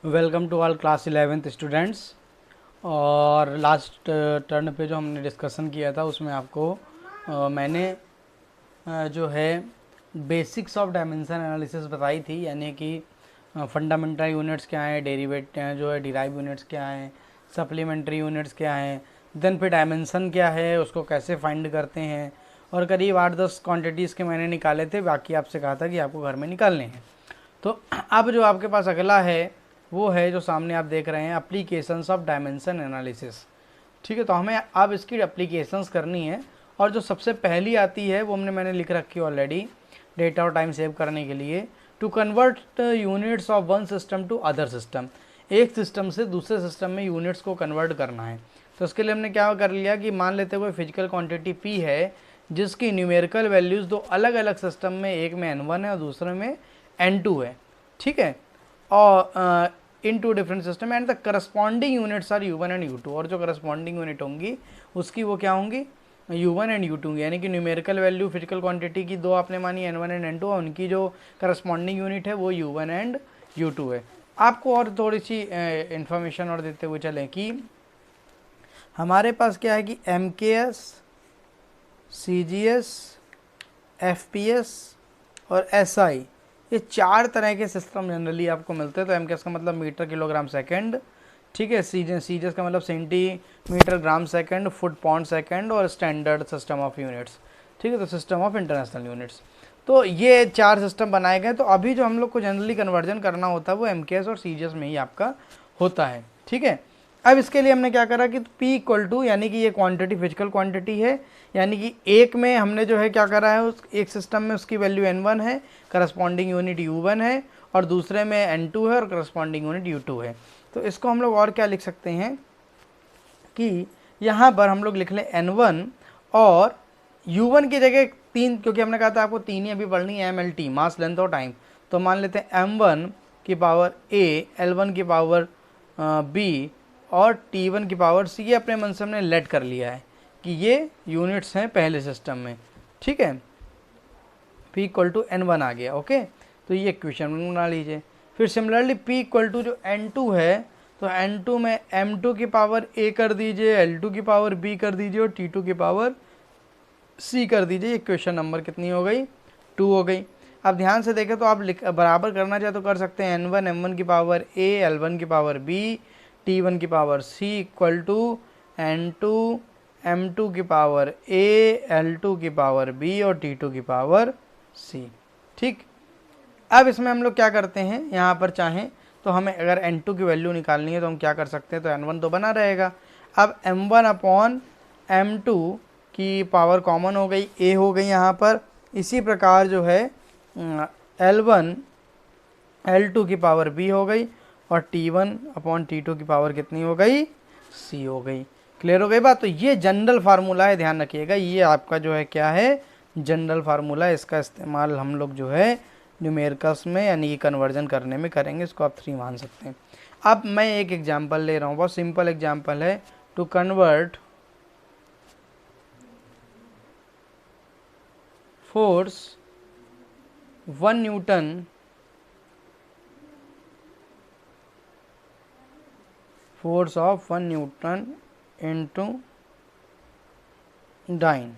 Welcome to all class 11th students. और last turn पे जो हमने डिस्कशन किया था उसमें आपको मैंने जो है बेसिक्स ऑफ डायमेंशन एनालिसिस बताई थी, यानी कि फंडामेंटल यूनिट्स क्या हैं, डेरिवेट जो है डिराइव यूनिट्स क्या हैं, सप्लीमेंट्री यूनिट्स क्या हैं, देन फिर डायमेंशन क्या है, उसको कैसे फाइंड करते हैं। और करीब 8-10 क्वांटिटीज़ के मैंने निकाले थे, बाकी आपसे कहा था कि आपको घर में निकालने हैं। तो अब जो आपके पास अगला है वो है जो सामने आप देख रहे हैं, एप्लीकेशंस ऑफ डायमेंशन एनालिसिस। ठीक है, तो हमें अब इसकी एप्लीकेशंस करनी है। और जो सबसे पहली आती है वो मैंने लिख रखी है ऑलरेडी, डेटा और टाइम सेव करने के लिए, to convert units of one system to other system. एक सिस्टम से दूसरे सिस्टम में यूनिट्स को कन्वर्ट करना है। तो उसके लिए हमने क्या कर लिया कि मान लेते हुए फिजिकल क्वांटिटी P है जिसकी न्यूमेरिकल वैल्यूज़ दो अलग अलग सिस्टम में, एक में N1 है और दूसरे में N2 है। ठीक है, और in two different system and the corresponding units are U1 and U2। और जो करस्पॉन्डिंग यूनिट होंगी उसकी वो क्या होंगी, U1 एंड U2 होंगी। यानी कि न्यूमेरिकल वैल्यू फिजिकल क्वांटिटी की दो आपने मानी N1 एंड N2, और उनकी जो करस्पॉन्डिंग यूनिट है वो U1 एंड U2 है। आपको और थोड़ी सी इंफॉर्मेशन और देते हुए चलें कि हमारे पास क्या है कि MKS, CGS, FPS और SI, ये चार तरह के सिस्टम जनरली आपको मिलते हैं। तो MKS का मतलब मीटर किलोग्राम सेकंड, ठीक है, CGS का मतलब centimetre gram second, foot pound second, और स्टैंडर्ड सिस्टम ऑफ यूनिट्स। ठीक है, तो सिस्टम ऑफ इंटरनेशनल यूनिट्स। तो ये चार सिस्टम बनाए गए। तो अभी जो हम लोग को जनरली कन्वर्जन करना होता है वो MKS और CGS में ही आपका होता है। ठीक है, अब इसके लिए हमने क्या करा कि P इक्वल टू, यानी कि ये क्वांटिटी फिजिकल क्वांटिटी है, यानी कि एक में हमने जो है क्या करा है, उस एक सिस्टम में उसकी वैल्यू N1 है, करस्पॉन्डिंग यूनिट U1 है, और दूसरे में N2 है और करस्पॉन्डिंग यूनिट U2 है। तो इसको हम लोग और क्या लिख सकते हैं कि यहाँ पर हम लोग लिख लें N1 और U1 की जगह तीन, क्योंकि हमने कहा था आपको तीन ही अभी पढ़नी है, MLT, मास लेंथ और टाइम। तो मान लेते हैं M1 की पावर A, L1 की पावर B और T1 की पावर C। ये अपने मन से हमने लेट कर लिया है कि ये यूनिट्स हैं पहले सिस्टम में। ठीक है, P इक्वल टू N1 आ गया। ओके, तो ये इक्वेशन बना लीजिए। फिर सिमिलरली P इक्वल टू जो N2 है, तो N2 में M2 की पावर A कर दीजिए, L2 की पावर B कर दीजिए और T2 की पावर C कर दीजिए। इक्वेशन नंबर कितनी हो गई, 2 हो गई। अब ध्यान से देखें तो आप बराबर करना चाहे तो कर सकते हैं, N1 M1 की पावर A, L1 की पावर B, T1 की power C equal to N2 M2 की पावर A, L2 की पावर B और T2 की पावर C। ठीक, अब इसमें हम लोग क्या करते हैं, यहाँ पर चाहें तो हमें अगर N2 की वैल्यू निकालनी है तो हम क्या कर सकते हैं, तो N1 तो बना रहेगा। अब M1 अपॉन M2 की पावर कॉमन हो गई, A हो गई यहाँ पर। इसी प्रकार जो है L1 L2 की पावर B हो गई, और T1 अपॉन T2 की पावर कितनी हो गई, C हो गई। क्लियर हो गई बात। तो ये जनरल फार्मूला है, ध्यान रखिएगा, ये आपका जो है क्या है, जनरल फार्मूला है। इसका इस्तेमाल हम लोग जो है न्यूमेरिकल्स में यानी कि कन्वर्जन करने में करेंगे। इसको आप 3 मान सकते हैं। अब मैं एक एग्जांपल ले रहा हूँ, बहुत सिंपल एग्जांपल है। To convert force 1 newton force of 1 newton into dyne.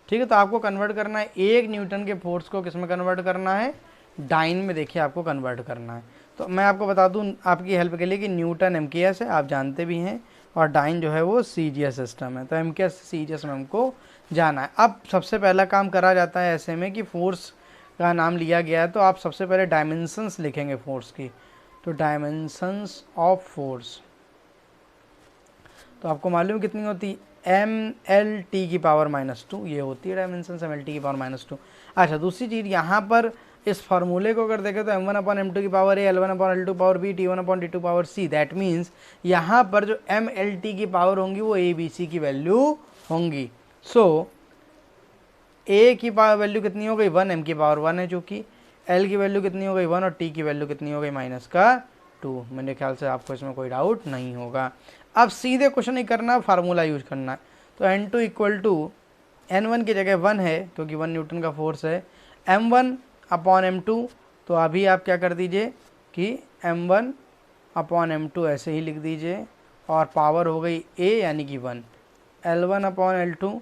ठीक है, तो आपको कन्वर्ट करना है 1 न्यूटन के फोर्स को, किस में कन्वर्ट करना है, डाइन में। देखिए आपको कन्वर्ट करना है। तो मैं आपको बता दूं आपकी हेल्प के लिए कि न्यूटन MKS है, आप जानते भी हैं, और डाइन जो है वो CGS सिस्टम है। तो MKS CGS में हमको जाना है। अब सबसे पहला काम करा जाता है ऐसे में कि फोर्स का नाम लिया गया है तो आप सबसे पहले डायमेंशंस लिखेंगे फोर्स की। तो डायमेंशंस ऑफ फोर्स, तो आपको मालूम कितनी होती, MLT की पावर -2, ये होती है डायमेंशन MLT की पावर -2। अच्छा, दूसरी चीज़ यहाँ पर इस फार्मूले को अगर देखें तो M1 अपॉन M2 की power A, L1 upon L2 power B, T1 upon T2 power C। That means यहाँ पर जो MLT की पावर होंगी वो ABC की वैल्यू होंगी। सो A की पावर वैल्यू कितनी हो गई, 1, M की पावर 1 है चूँकि, L की वैल्यू कितनी हो गई 1, और T की वैल्यू कितनी हो गई -2। मेरे ख्याल से आपको इसमें कोई डाउट नहीं होगा। अब सीधे क्वेश्चन नहीं करना, फार्मूला यूज करना है। तो N2 इक्वल टू N1 की जगह 1 है क्योंकि 1 न्यूटन का फोर्स है, M1 अपॉन M2। तो अभी आप क्या कर दीजिए कि m1 अपॉन m2 ऐसे ही लिख दीजिए, और पावर हो गई a यानी कि 1, L1 upon L2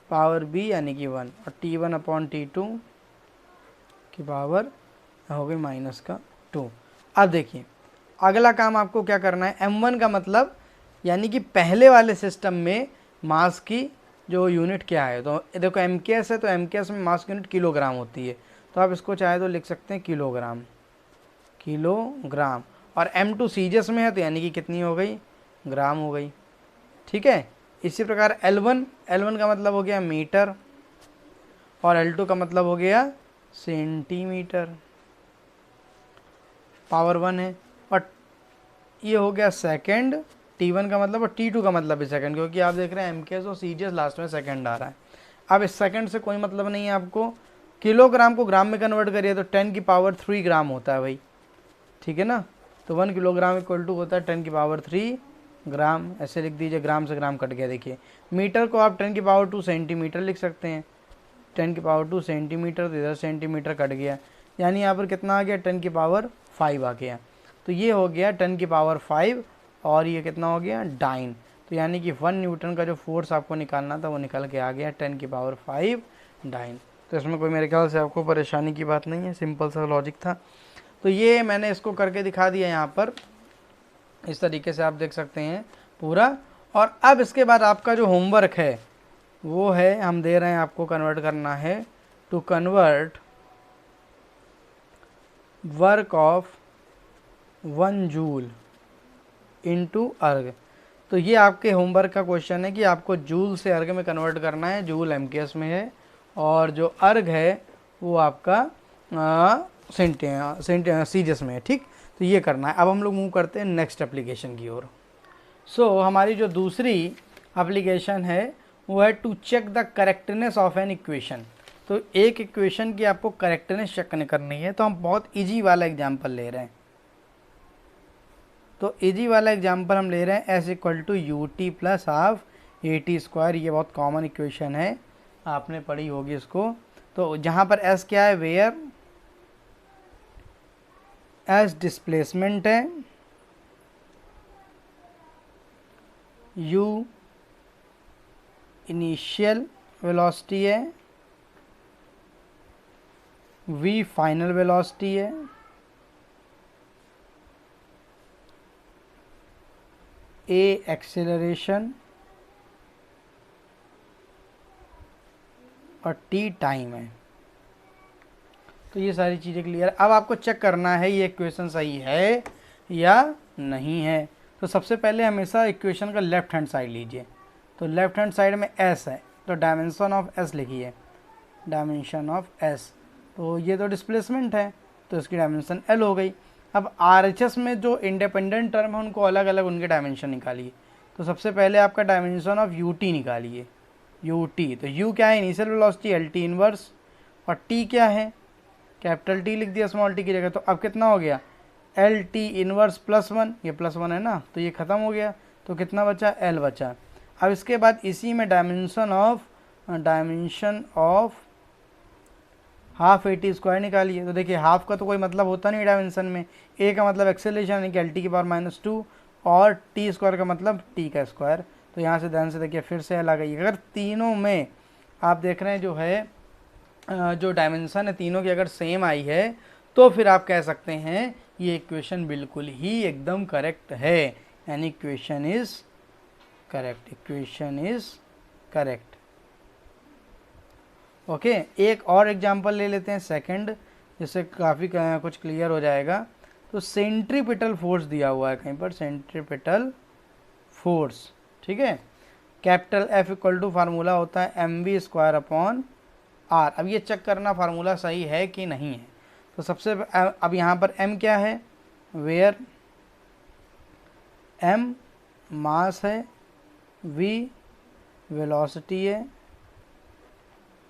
power b यानी कि 1, और T1 अपॉन T2 की पावर हो गई माइनस का 2। अब देखिए अगला काम आपको क्या करना है, m1 का मतलब यानी कि पहले वाले सिस्टम में मास की जो यूनिट क्या है, तो देखो MKS है तो MKS में मास की यूनिट किलोग्राम होती है, तो आप इसको चाहे तो लिख सकते हैं किलोग्राम, किलोग्राम। और M2 सीजीएस में है तो यानी कि कितनी हो गई, ग्राम हो गई, ठीक है। इसी प्रकार L1 का मतलब हो गया मीटर, और L2 का मतलब हो गया सेंटीमीटर, पावर 1 है। और ये हो गया सेकंड, T1 का मतलब, और T2 का मतलब भी सेकंड, क्योंकि आप देख रहे हैं MKS और सीजीएस लास्ट में सेकंड आ रहा है। अब इस सेकंड से कोई मतलब नहीं है आपको, किलोग्राम को ग्राम में कन्वर्ट करिए तो 10 की पावर 3 ग्राम होता है भाई, ठीक है ना। तो 1 किलोग्राम इक्वल टू होता है 10 की पावर 3 ग्राम, ऐसे लिख दीजिए, ग्राम से ग्राम कट गया। देखिए मीटर को आप 10 की पावर 2 सेंटीमीटर लिख सकते हैं, 10 की पावर 2 सेंटीमीटर, तो इधर सेंटीमीटर कट गया, यानी यहाँ पर कितना आ गया, 10 की पावर 5 आ गया। तो ये हो गया 10 की पावर 5, और ये कितना हो गया, डाइन। तो यानी कि 1 न्यूटन का जो फोर्स आपको निकालना था वो निकल के आ गया 10 की पावर 5 डाइन। तो इसमें कोई मेरे ख्याल से आपको परेशानी की बात नहीं है, सिंपल सा लॉजिक था। तो ये मैंने इसको करके दिखा दिया यहाँ पर, इस तरीके से आप देख सकते हैं पूरा। और अब इसके बाद आपका जो होमवर्क है वो है, हम दे रहे हैं आपको, कन्वर्ट करना है, to convert work of 1 joule into erg. तो ये आपके होमवर्क का क्वेश्चन है कि आपको जूल से अर्ग में कन्वर्ट करना है, जूल MKS में है, और जो अर्ग है वो आपका सीजीएस में है, ठीक। तो ये करना है। अब हम लोग मूव करते हैं नेक्स्ट एप्लीकेशन की ओर। सो हमारी जो दूसरी एप्लीकेशन है वो है to check the correctness of an equation. तो एक इक्वेशन की आपको करेक्टनेस चेक करनी है, तो हम बहुत इजी वाला एग्जांपल ले रहे हैं। तो इजी वाला एग्जांपल हम ले रहे हैं, S equal to ut plus half AT²। ये बहुत कॉमन इक्वेशन है, आपने पढ़ी होगी इसको। तो जहाँ पर S क्या है, वेयर, S डिस्प्लेसमेंट है, U इनिशियल वेलोसिटी है, V फाइनल वेलोसिटी है, A एक्सेलरेशन, और T टाइम है। तो ये सारी चीज़ें क्लियर। अब आपको चेक करना है ये इक्वेशन सही है या नहीं है। तो सबसे पहले हमेशा इक्वेशन का लेफ्ट हैंड साइड लीजिए। तो लेफ्ट हैंड साइड में S है, तो डायमेंशन ऑफ S लिखिए, डायमेंशन ऑफ S। तो ये तो डिस्प्लेसमेंट है, तो इसकी डायमेंशन L हो गई। अब RHS में जो इंडिपेंडेंट टर्म है उनको अलग अलग उनके डायमेंशन निकालिए। तो सबसे पहले आपका डायमेंशन ऑफ UT निकालिए, UT। तो U क्या है, इनिशियल वेलोसिटी, LT इनवर्स, और T क्या है, कैपिटल T लिख दिया स्मॉल t की जगह। तो अब कितना हो गया, LT इनवर्स +1, ये +1 है ना, तो ये ख़त्म हो गया। तो कितना बचा, L बचा। अब इसके बाद इसी में डायमेंशन ऑफ हाफ AT² निकालिए। तो देखिए हाफ का तो कोई मतलब होता नहीं डायमेंशन में, A का मतलब एक्सेलरेशन यानी कि LT की पावर -2, और T² का मतलब T का स्क्वायर। तो यहाँ से ध्यान से देखिए फिर से L आ गई। अगर तीनों में आप देख रहे हैं जो है जो डायमेंशन है तीनों की अगर सेम आई है, तो फिर आप कह सकते हैं ये इक्वेशन बिल्कुल ही एकदम करेक्ट है, यानी equation is correct, equation is correct. Okay, एक और एग्जांपल ले लेते हैं सेकंड, जिससे काफ़ी कुछ क्लियर हो जाएगा। तो सेंट्रीपिटल फोर्स दिया हुआ है कहीं पर, सेंट्रीपिटल फोर्स, ठीक है। Capital F equal to formula होता है mv²/r। अब ये चेक करना फार्मूला सही है कि नहीं है। तो सबसे अब यहाँ पर m क्या है, वेयर, m मास है, v वेलोसिटी है,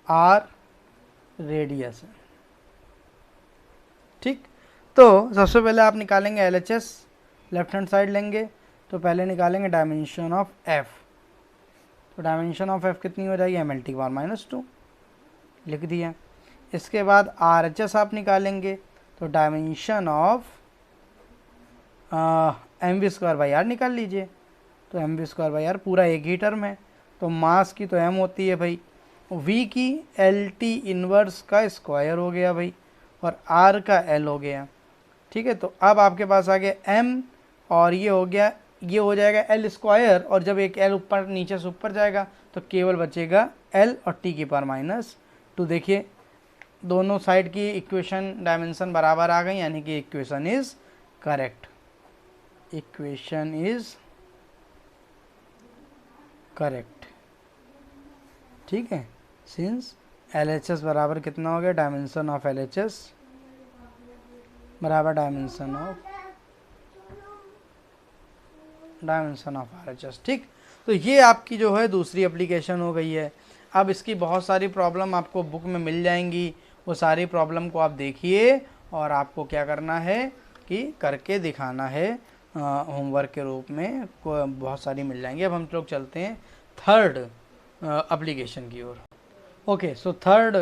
r रेडियस है, ठीक। तो सबसे पहले आप निकालेंगे LHS, लेफ्ट हैंड साइड लेंगे। तो पहले निकालेंगे डायमेंशन ऑफ F। तो डायमेंशन ऑफ F कितनी हो जाएगी, mLT की पावर -2 लिख दिया। इसके बाद RHS आप निकालेंगे। तो डायमेंशन ऑफ mv²/r निकाल लीजिए। तो mv²/r पूरा एक ही टर्म है, तो मास की तो m होती है भाई, v की LT इनवर्स का स्क्वायर हो गया भाई, और r का l हो गया। ठीक है, तो अब आपके पास आ गया m, और ये हो गया, ये हो जाएगा l², और जब एक l ऊपर नीचे से ऊपर जाएगा तो केवल बचेगा l और t की पावर -2। देखिए दोनों साइड की इक्वेशन डायमेंशन बराबर आ गई, यानी कि equation is correct, equation is correct. ठीक है, सिंस LHS बराबर कितना हो गया, डायमेंशन ऑफ LHS बराबर डायमेंशन ऑफ RHS। ठीक, तो ये आपकी जो है दूसरी एप्लीकेशन हो गई है। अब इसकी बहुत सारी प्रॉब्लम आपको बुक में मिल जाएंगी, वो सारी प्रॉब्लम को आप देखिए और आपको क्या करना है कि करके दिखाना है होमवर्क के रूप में, बहुत सारी मिल जाएंगी। अब हम लोग चलते हैं थर्ड एप्लीकेशन की ओर। Okay, so third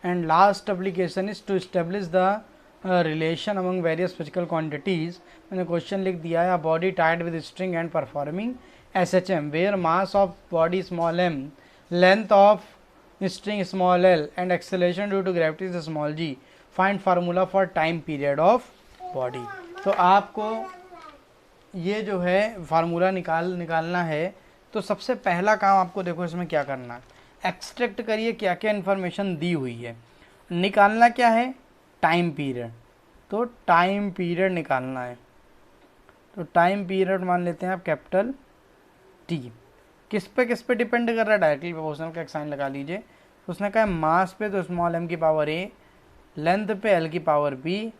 and last application is to establish the relation among various physical quantities. मैंने क्वेश्चन लिख दिया है, a body tied with string and performing SHM where mass of body small m, length of string small l and acceleration due to gravity is small g, find formula for time period of body. तो आपको ये जो है formula निकालना है। तो सबसे पहला काम आपको देखो इसमें क्या करना है, एक्सट्रैक्ट करिए क्या क्या इन्फॉर्मेशन दी हुई है। निकालना क्या है, टाइम पीरियड, तो टाइम पीरियड निकालना है। तो टाइम पीरियड मान लेते हैं आप कैपिटल T। किस पे डिपेंड कर रहा है, डायरेक्टली प्रोपोर्शनल का एक साइन लगा लीजिए। उसने कहा मास पे तो स्मॉल m की पावर a, लेंथ पे l की पावर b,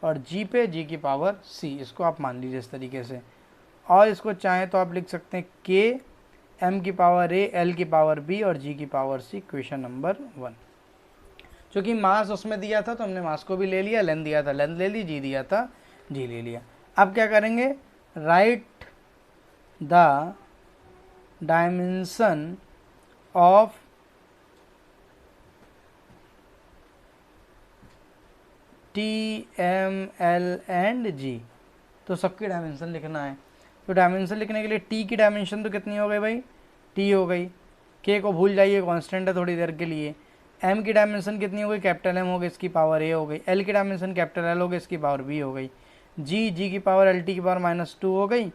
और g पे g की पावर c। इसको आप मान लीजिए इस तरीके से, और इसको चाहें तो आप लिख सकते हैं k m की पावर a, l की पावर b और g की पावर c, इक्वेशन नंबर 1। क्योंकि मास उसमें दिया था तो हमने मास को भी ले लिया, लेंथ दिया था लेंथ ले ली, जी दिया था जी ले लिया। अब क्या करेंगे, right the dimension of T, M, L and G। तो सबकी डायमेंशन लिखना है। तो डायमेंशन लिखने के लिए T की डायमेंशन तो कितनी हो गई भाई, T हो गई, K को भूल जाइए कांस्टेंट है थोड़ी देर के लिए। M की डायमेंशन कितनी हो गई, कैपिटल M हो गई, इसकी पावर A हो गई। L की डायमेंशन कैपिटल L हो गई, इसकी पावर B हो गई। G की पावर LT की पावर -2 हो गई,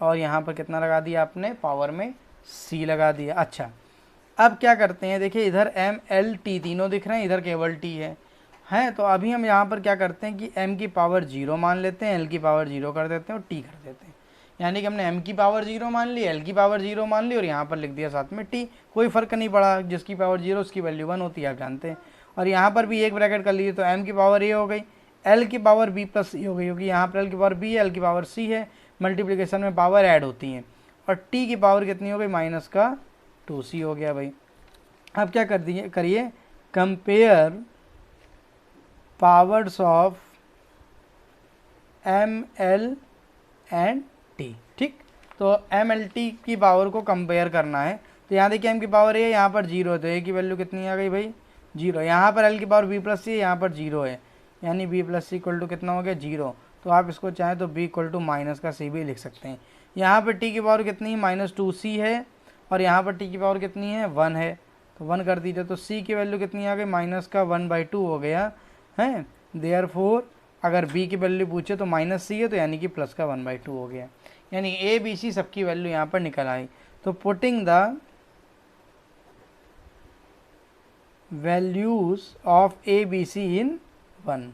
और यहाँ पर कितना लगा दिया आपने, पावर में C लगा दिया। अच्छा, अब क्या करते हैं, देखिए इधर M, L, T तीनों दिख रहे हैं, इधर केवल T है। तो अभी हम यहाँ पर क्या करते हैं कि M की पावर 0 मान लेते हैं, L की पावर 0 कर देते हैं और T कर देते हैं। यानी कि हमने M की पावर 0 मान ली, L की पावर 0 मान ली, और यहाँ पर लिख दिया साथ में T। कोई फ़र्क नहीं पड़ा, जिसकी पावर 0 उसकी वैल्यू 1 होती है, आप जानते हैं। और यहाँ पर भी एक ब्रैकेट कर लीजिए, तो M की पावर A हो गई, L की पावर B प्लस C हो गई, क्योंकि यहाँ पर L की पावर B है, L की पावर C है, मल्टीप्लिकेशन में पावर ऐड होती हैं। और T की पावर कितनी हो गई, -2C हो गया भाई। अब क्या कर दिए, करिए compare powers of M, L and T। ठीक, तो M, L, T की पावर को कंपेयर करना है। तो यहाँ देखिए M की पावर A है, यहाँ पर 0 है, तो A की वैल्यू कितनी आ गई भाई, 0। यहाँ पर L की पावर B प्लस C है, यहाँ पर 0 है, यानी B plus C equal to कितना हो गया, 0। तो आप इसको चाहें तो B इक्वल टू -C भी लिख सकते हैं। यहाँ पर T की पावर कितनी है, -2C है, और यहाँ पर T की पावर कितनी है, 1 है, तो 1 कर दीजिए। तो C की वैल्यू कितनी आ गई, -1/2 हो गया है। देयरफॉर अगर B की वैल्यू पूछे तो -C है, तो यानी कि +1/2 हो गया, यानी A, B, C सबकी वैल्यू यहाँ पर निकल आई। तो putting the values of A, B, C इन 1,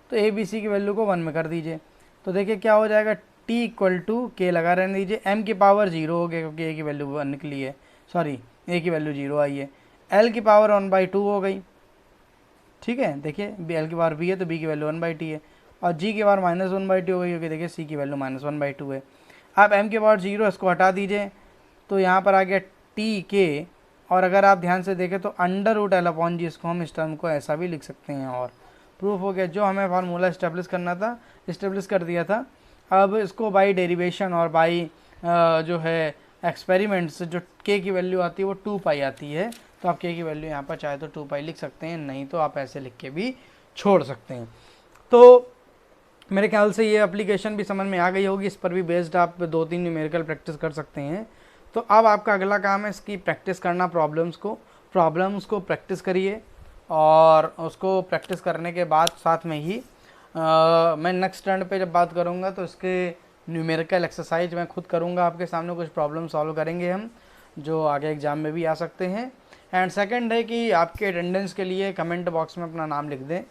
तो A, B, C की वैल्यू को 1 में कर दीजिए। तो देखिए क्या हो जाएगा, T इक्वल टू K लगा रहने दीजिए, M की पावर 0 हो गया क्योंकि A की वैल्यू 1 निकली है, सॉरी A की वैल्यू 0 आई है। L की पावर 1/2 हो गई, ठीक है, देखिए L की पावर B है तो B की वैल्यू 1/T है, और G की पावर -1/2 हो गई, क्योंकि देखिए C की वैल्यू -1/2 है। अब M की पावर 0, इसको हटा दीजिए, तो यहाँ पर आ गया TK, और अगर आप ध्यान से देखें तो √L/G, इसको हम इस टर्म को ऐसा भी लिख सकते हैं, और प्रूफ हो गया। जो हमें फार्मूला इस्टेब्लिश करना था इस्टेब्लिश कर दिया था। अब इसको बाई डेरिवेशन और बाई जो है एक्सपेरिमेंट्स, जो K की वैल्यू आती है वो 2π आती है, तो आप K की वैल्यू यहाँ पर चाहे तो 2π लिख सकते हैं, नहीं तो आप ऐसे लिख के भी छोड़ सकते हैं। तो मेरे ख्याल से ये एप्लीकेशन भी समझ में आ गई होगी, इस पर भी बेस्ड आप 2-3 न्यूमेरिकल प्रैक्टिस कर सकते हैं। तो अब आपका अगला काम है इसकी प्रैक्टिस करना, प्रॉब्लम्स को प्रैक्टिस करिए, और उसको प्रैक्टिस करने के बाद साथ में ही मैं नेक्स्ट टर्न पे जब बात करूँगा तो इसके न्यूमेरिकल एक्सरसाइज मैं खुद करूँगा आपके सामने, कुछ प्रॉब्लम सॉल्व करेंगे हम जो आगे एग्ज़ाम में भी आ सकते हैं। एंड सेकंड है कि आपके अटेंडेंस के लिए कमेंट बॉक्स में अपना नाम लिख दें,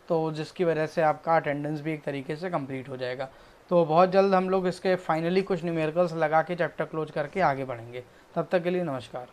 तो जिसकी वजह से आपका अटेंडेंस भी एक तरीके से कंप्लीट हो जाएगा। तो बहुत जल्द हम लोग इसके फाइनली कुछ न्यूमेरिकल्स लगा के चैप्टर क्लोज करके आगे बढ़ेंगे। तब तक के लिए नमस्कार।